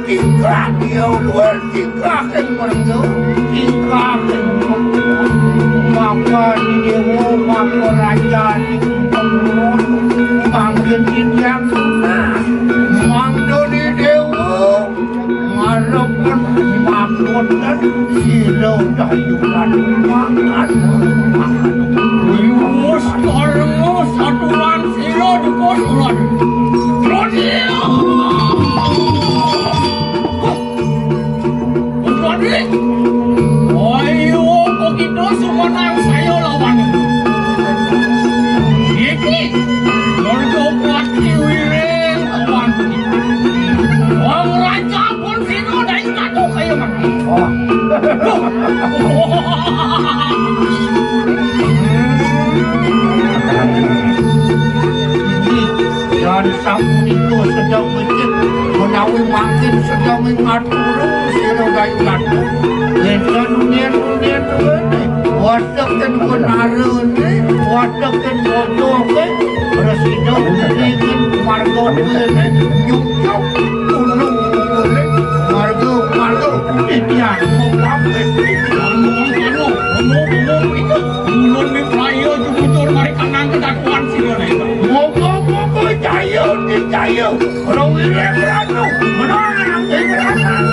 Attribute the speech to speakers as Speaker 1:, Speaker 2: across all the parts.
Speaker 1: tingkah dia luar tingkah yang mereka tingkah maka di dewa maka raja di pemurun makin yang mangdo di dewa ngarepkan makot dan silau dayuan makan wimus karena satuan silau di kosulan Rodio ayo begitu semua yang saya lawan ini bergopati wireng lawan orang raja pun sino dari katu kayak mati dan sang itu sedang mencet menawi makin sedang mengatur sino dari katu Nien watak dan benaran watak dan bodoh presiden dengan marga nyucuk ulung marga titian mengapet ngomong itu ulun di playa jubutur mereka nang kedakuan sini ngomong cayo orang wireng ratu menang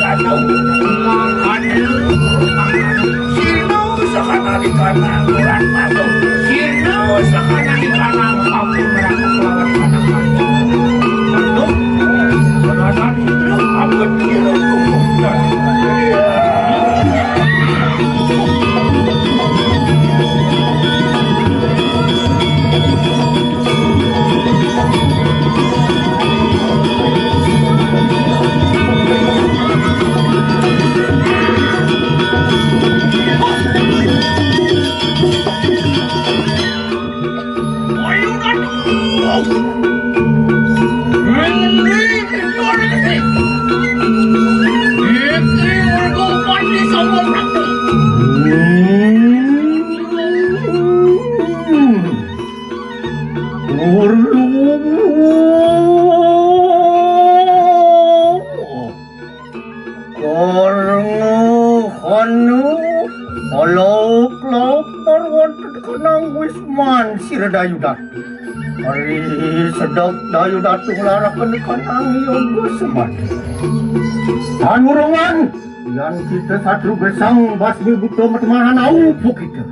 Speaker 1: ratu sakana di kanang bulan madu sirno sakana di kanang kampung meraka lawan kanang aduh kerasan itu apa kira kumpulkan Dayudat hari sedok dayudat tularakan kanang yoga seman dan urungan yang kita satu besang basmi buto matemahan aupu kita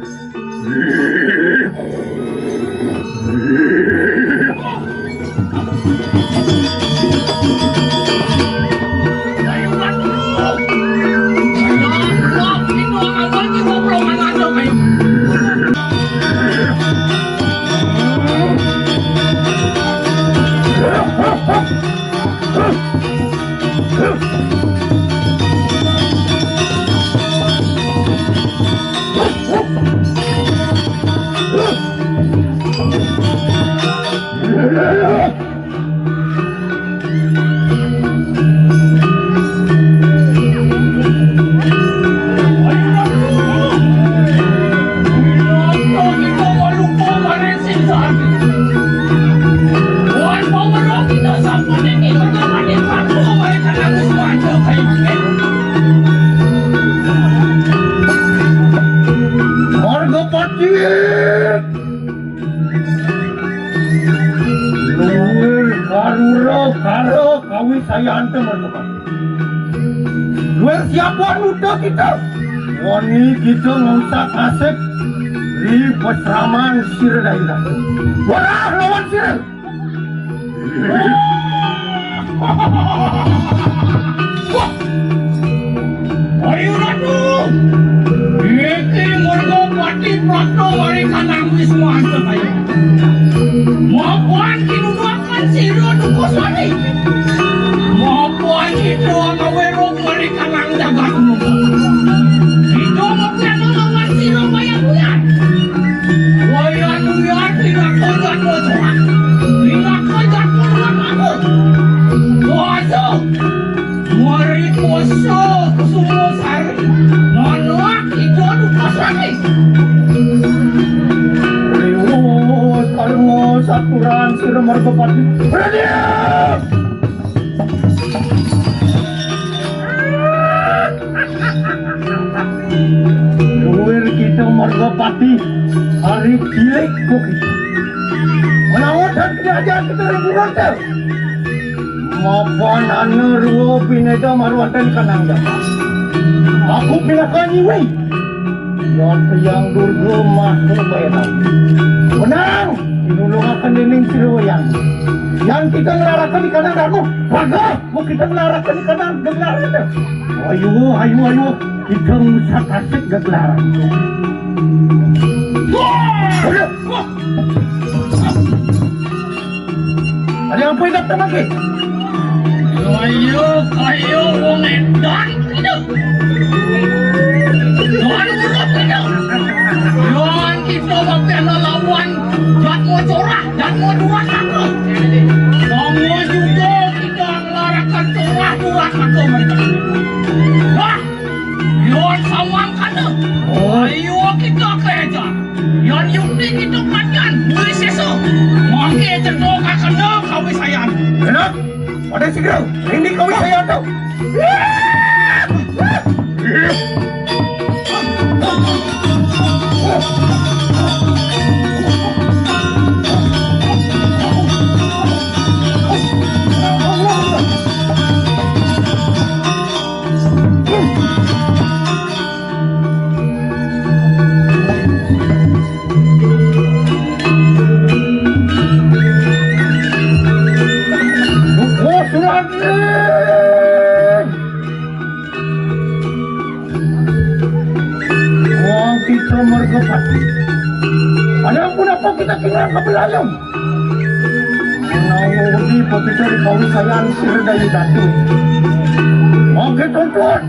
Speaker 1: saya antum berdepan. Luar siapa nuda kita? Wani kita ngusah kasih di peseraman sirah daerah. Warah lawan sirah. Ayo ratu. Ini morgo pati prakto mereka nangis semua antum ayo. Mau buat kinuakan sirah dukosani. Mapuan itu ngawero mereka nang dagatmu. Itu mapuan lawan siro bayan-bayan. Bayan-bayan tidak kodat bodoh. Tidak kodat bodoh makut. Bodoh. Mari koso semua sari. Manuak itu dukasani. Riwos kalmo saturan siro margopati. Berani! Margopati hari cilik koki menawar dan kerajaan kita ribuan tel maupun anu ruo pineda marwatan kanang japa aku pinakanyi wei yang tiang durgo mahal bayar menang inulung akan nining siruyan yang kita ngelarakan di kanan aku baga mau kita ngelarakan di kanan geglaran ayo kita usah kasih geglaran ada yang apa datang lagi ayo wong edan tidak dan urut tidak yang kita bakal lawan dan mau corah dan mau duat aku semua juga kita ngelarakan corah aku mereka wah yon sawang kana ayo kita keja yon yukti kita matian boleh sesu mangke cendok akan kawin sayang enak ada segera ini kawin sayang tau ada pun apa kita tinggal kebelalem menawudi pokita di kawin sayang sirdayu datu oke tuan-tuan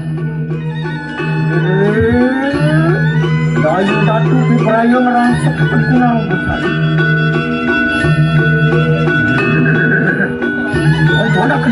Speaker 1: dayu datu di perayaan rangsa kepentingan besar ada ke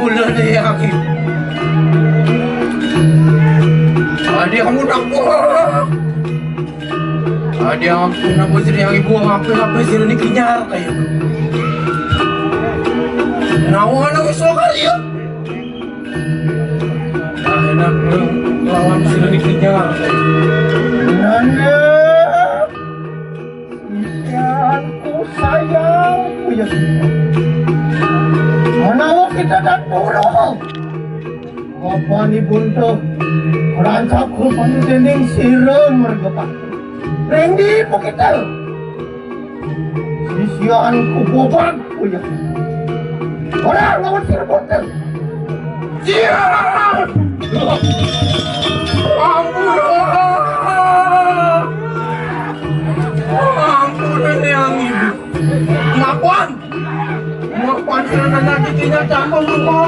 Speaker 2: pula ni yang ibu. Ada yang mudah buat. Ada yang nak buat yang ibu apa sih ni kenyar kayak. Nawan aku sekali ya. Enak lawan sila ni kenyar.
Speaker 1: Nanda, ikanku sayangku ya. Mana kita tak turun. Apa ni buntu? Rancakku panjang siram mergepak. Rendi po kita. Sisianku bobagku ya. Orang lawan siram buntu. Siap! Ampun yang ibu. Ngapain sila na nagiginya ako mo.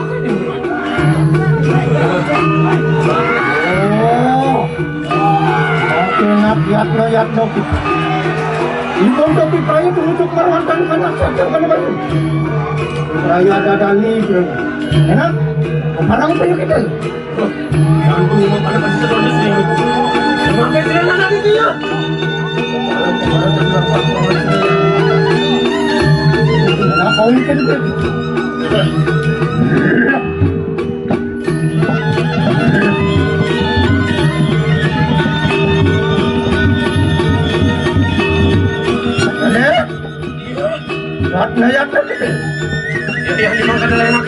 Speaker 1: Yat no. Ibon to pipayo tumutok marwantan ka na sa kan ba. Raya dadali. Enak? Parang pa yung kita.
Speaker 2: Yang tu mo pala pa sa doon sila. Ngapain sila na nagiginya?
Speaker 1: Kau ini kan Yat nanti.
Speaker 2: Ya dimakan dalam enak.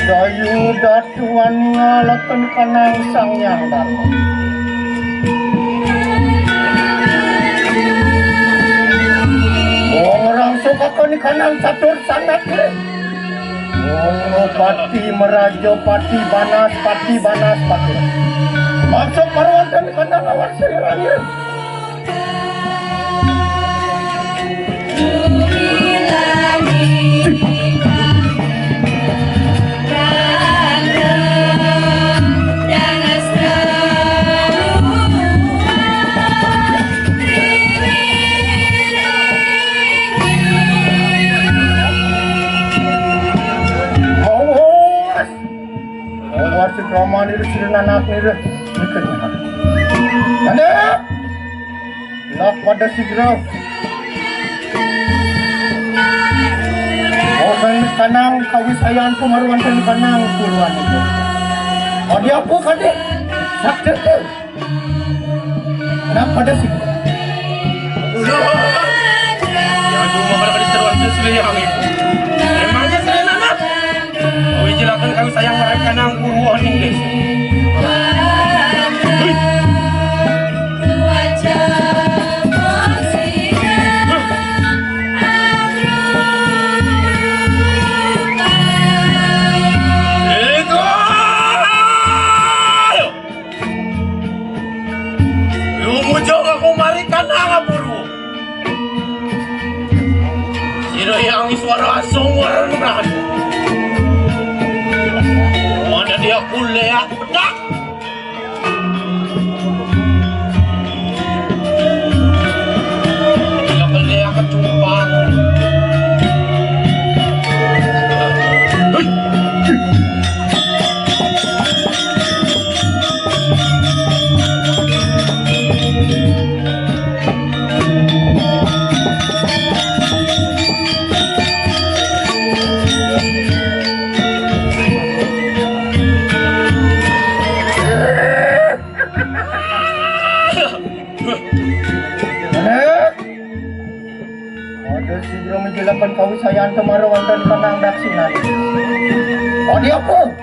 Speaker 2: Dayu datuan ngalakan kanang sang yang dharma. Orang suka koni kanang catur sangat le. Ono pati merajo pati banas pati. Masuk marwantan kanang awas seliranya. Roman itu sirna anak itu ikutnya. Anda, nak pada segera. Orang kanang kawis ayan pemaruan kanang puluhan itu. Oh dia apa kade? Sakit tu. Nak pada segera. Yang cuma pada seruan tu sila yang itu. Memangnya sila anak. Kau ijilah akan kami sayang mereka nang buruan nih guys. Yang suara suara nubrak mana dia kuliah pedak dia kuliah kecumpang
Speaker 1: Segera menjelaskan kawisayan kemarawan dan kenang daksinan. Oh dia apa?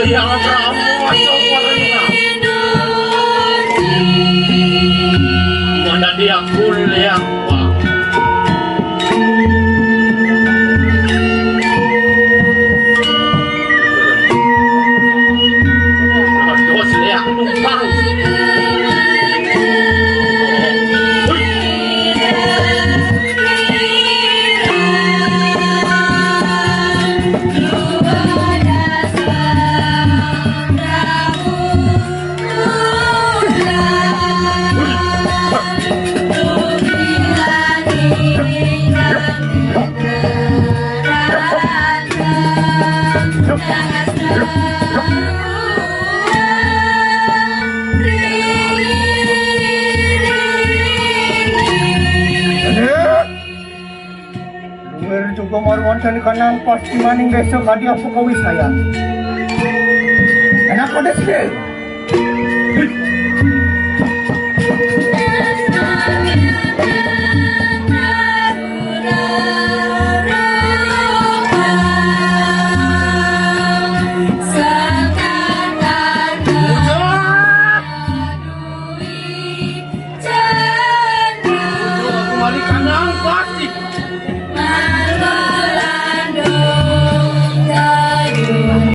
Speaker 1: Yang kamu masuk mana dia kuliah dos lihat numpang juga marwan dan kanang pasti maning besok hadi apa kawi saya. Enak pada sih.